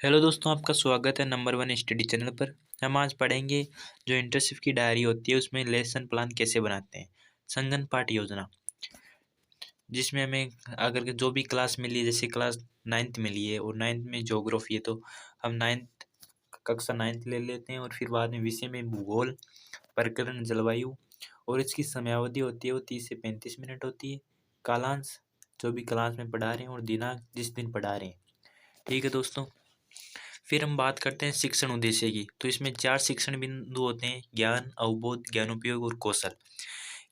Hello दोस्तों, आपका स्वागत है नंबर वन स्टडी चैनल पर। हम आज पढ़ेंगे जो इंटर्नशिप की डायरी होती है उसमें लेसन प्लान कैसे बनाते हैं। संगन पाठ योजना, जिसमें हमें अगर जो भी क्लास मिली है, जैसे क्लास 9th मिली है और 9th में ज्योग्राफी है तो हम 9th कक्षा 9th ले लेते हैं। और फिर बाद में विषय में भूगोल, प्रकरण जलवायु, और इसकी समयावधि होती है वो 30 से 35 मिनट होती है। कालांश जो भी क्लास में पढ़ा रहे हैं और दिनांक जिस दिन पढ़ा रहे हैं। ठीक है दोस्तों, फिर हम बात करते हैं शिक्षण उद्देश्य की। तो इसमें 4 शिक्षण बिंदु होते हैं: ज्ञान, अवबोध, ज्ञानोपयोग और कौशल।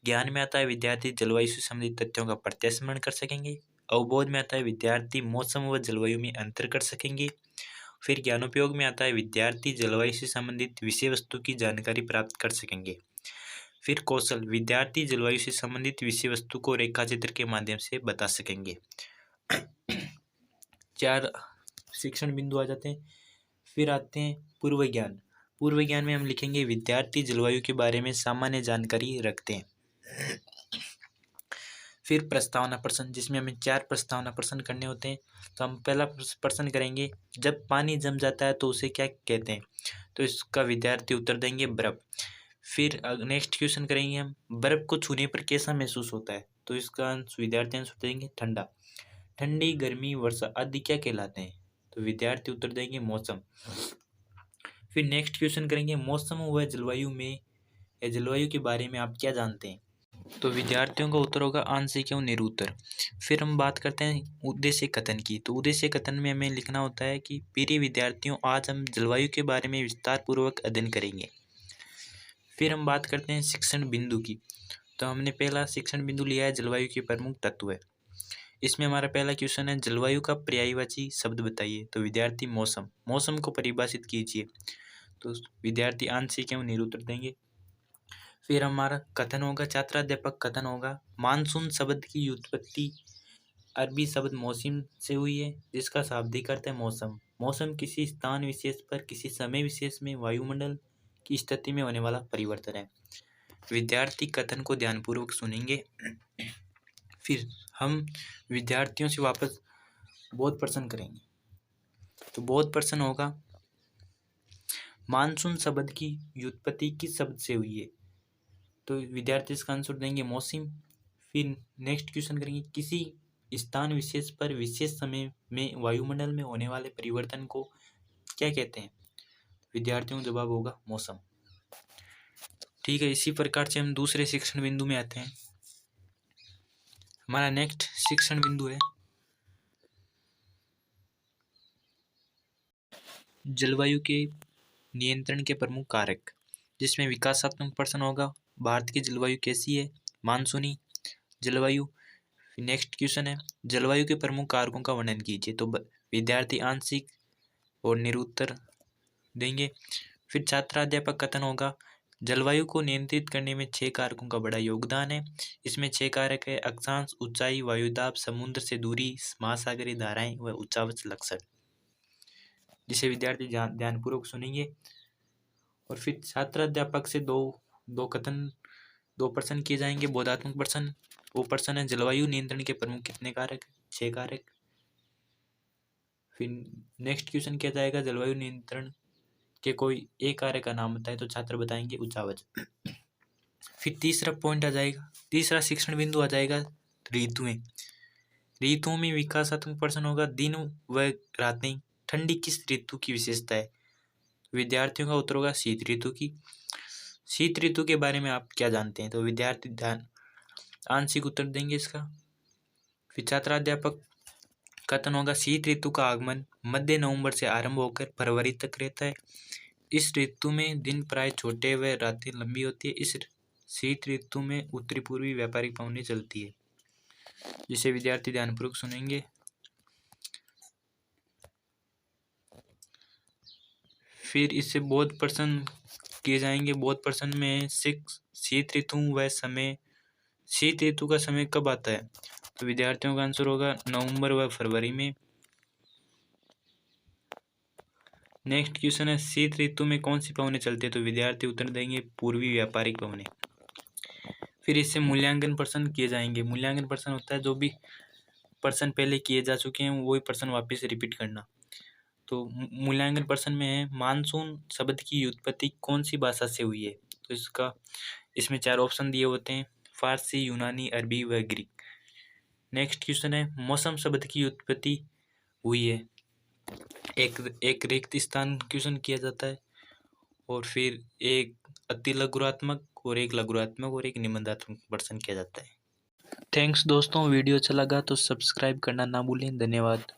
ज्ञान में आता है विद्यार्थी जलवायु से संबंधित तथ्यों का प्रत्यास्मरण कर सकेंगे। अवबोध में आता है विद्यार्थी मौसम व जलवायु में अंतर कर सकेंगे। फिर ज्ञानोपयोग में आता है विद्यार्थी जलवायु से संबंधित विषय वस्तु की जानकारी प्राप्त कर सकेंगे। फिर कौशल, विद्यार्थी जलवायु से संबंधित विषय वस्तु को रेखाचित्र के माध्यम से बता सकेंगे। 4 शिक्षण बिंदु आ जाते हैं। फिर आते हैं पूर्व ज्ञान। पूर्व ज्ञान में हम लिखेंगे विद्यार्थी जलवायु के बारे में सामान्य जानकारी रखते हैं। फिर प्रस्तावना प्रश्न, जिसमें हमें 4 प्रस्तावना प्रश्न करने होते हैं। तो हम पहला प्रश्न करेंगे, जब पानी जम जाता है तो उसे क्या कहते हैं? तो इसका विद्यार्थी उत्तर देंगे बर्फ। फिर नेक्स्ट क्वेश्चन करेंगे हम, बर्फ को छूने पर कैसा महसूस होता है? तो इसका विद्यार्थी आंसर देंगे ठंडा। ठंडी, गर्मी, वर्षा आदि क्या कहलाते हैं? तो विद्यार्थी उत्तर देंगे मौसम। फिर नेक्स्ट क्वेश्चन करेंगे, मौसम व जलवायु में या जलवायु के बारे में आप क्या जानते हैं? तो विद्यार्थियों का उत्तर होगा आंशिक एवं निरूत्तर। फिर हम बात करते हैं उद्देश्य कथन की। तो उद्देश्य कथन में हमें लिखना होता है कि प्रिय विद्यार्थियों, आज हम जलवायु के बारे में विस्तार पूर्वक अध्ययन करेंगे। फिर हम बात करते हैं शिक्षण बिंदु की। तो हमने पहला शिक्षण बिंदु लिया है जलवायु के प्रमुख तत्व है। इसमें हमारा पहला क्वेश्चन है, जलवायु का पर्यायवाची शब्द बताइए। तो विद्यार्थी मौसम। मौसम को परिभाषित कीजिए। तो विद्यार्थी आंशिक एवं निरूत्तर देंगे। फिर हमारा कथन होगा, छात्राध्यापक कथन होगा, मानसून शब्द की उत्पत्ति अरबी शब्द मौसम से हुई है, जिसका शाब्दिक अर्थ है मौसम। मौसम किसी स्थान विशेष पर किसी समय विशेष में वायुमंडल की स्थिति में होने वाला परिवर्तन है। विद्यार्थी कथन को ध्यानपूर्वक सुनेंगे। फिर हम विद्यार्थियों से वापस बोध प्रश्न करेंगे। तो बोध प्रश्न होगा, मानसून शब्द की व्युत्पत्ति किस शब्द से हुई है? तो विद्यार्थी इसका आंसर देंगे मौसम। फिर नेक्स्ट क्वेश्चन करेंगे, किसी स्थान विशेष पर विशेष समय में वायुमंडल में होने वाले परिवर्तन को क्या कहते हैं? विद्यार्थियों का जवाब होगा मौसम। ठीक है, इसी प्रकार से हम दूसरे शिक्षण बिंदु में आते हैं। हमारा नेक्स्ट शिक्षण बिंदु है जलवायु के नियंत्रण के प्रमुख कारक, जिसमें विकासात्मक प्रश्न होगा, भारत की जलवायु कैसी है? मानसूनी जलवायु। नेक्स्ट क्वेश्चन है, जलवायु के प्रमुख कारकों का वर्णन कीजिए। तो विद्यार्थी आंशिक और निरूत्तर देंगे। फिर छात्राध्यापक कथन होगा, जलवायु को नियंत्रित करने में 6 कारकों का बड़ा योगदान है। इसमें 6 कारक है, अक्षांश, ऊंचाई, वायुदाब, समुद्र से दूरी, महासागरीय धाराएं व उच्चावच लक्षण, जिसे विद्यार्थी ध्यानपूर्वक सुनेंगे। और फिर छात्राध्यापक से दो प्रश्न किए जाएंगे, बोधात्मक प्रश्न। वो प्रश्न है, जलवायु नियंत्रण के प्रमुख कितने कारक? 6 कारक। फिर नेक्स्ट क्वेश्चन किया जाएगा, जलवायु नियंत्रण के कोई एक कारक का नाम बताए। तो छात्र बताएंगे उच्चावच। फिर तीसरा पॉइंट आ जाएगा, तीसरा शिक्षण बिंदु आ जाएगा ऋतुएं। ऋतुओं में विकासात्मक प्रश्न होगा, दिन व रातें ठंडी किस ऋतु की विशेषता है? विद्यार्थियों का उत्तर होगा शीत ऋतु की। शीत ऋतु के बारे में आप क्या जानते हैं? तो विद्यार्थी आंशिक उत्तर देंगे इसका। फिर छात्राध्यापक कथन होगा, शीत ऋतु का आगमन मध्य नवंबर से आरंभ होकर फरवरी तक रहता है। इस ऋतु में दिन प्राय छोटे व रातें लंबी होती है। इस शीत ऋतु में उत्तरी पूर्वी व्यापारिक पवनें चलती है, जिसे विद्यार्थी ध्यानपूर्वक सुनेंगे। फिर इससे बोध प्रश्न किए जाएंगे। बोध प्रश्न में शीत ऋतु व समय, शीत ऋतु का समय कब आता है? तो विद्यार्थियों का आंसर होगा नवंबर व फरवरी में। नेक्स्ट क्वेश्चन है, शीत ऋतु में कौन सी पवनें चलती है? तो विद्यार्थी उत्तर देंगे पूर्वी व्यापारिक पवनें। फिर इससे मूल्यांकन प्रश्न किए जाएंगे। मूल्यांकन प्रश्न होता है जो भी प्रश्न पहले किए जा चुके हैं वही प्रश्न वापस रिपीट करना। तो मूल्यांकन प्रश्न में है मानसून शब्द की उत्पत्ति कौन सी भाषा से हुई है। तो इसमें 4 ऑप्शन दिए होते हैं, फारसी, यूनानी, अरबी व ग्रीक। नेक्स्ट क्वेश्चन है मौसम शब्द की उत्पत्ति हुई है। एक रिक्त स्थान क्वेश्चन किया जाता है और फिर एक अति लघुरात्मक और एक लघुरात्मक और एक निबंधात्मक प्रश्न किया जाता है। थैंक्स दोस्तों, वीडियो अच्छा लगा तो सब्सक्राइब करना ना भूलें। धन्यवाद।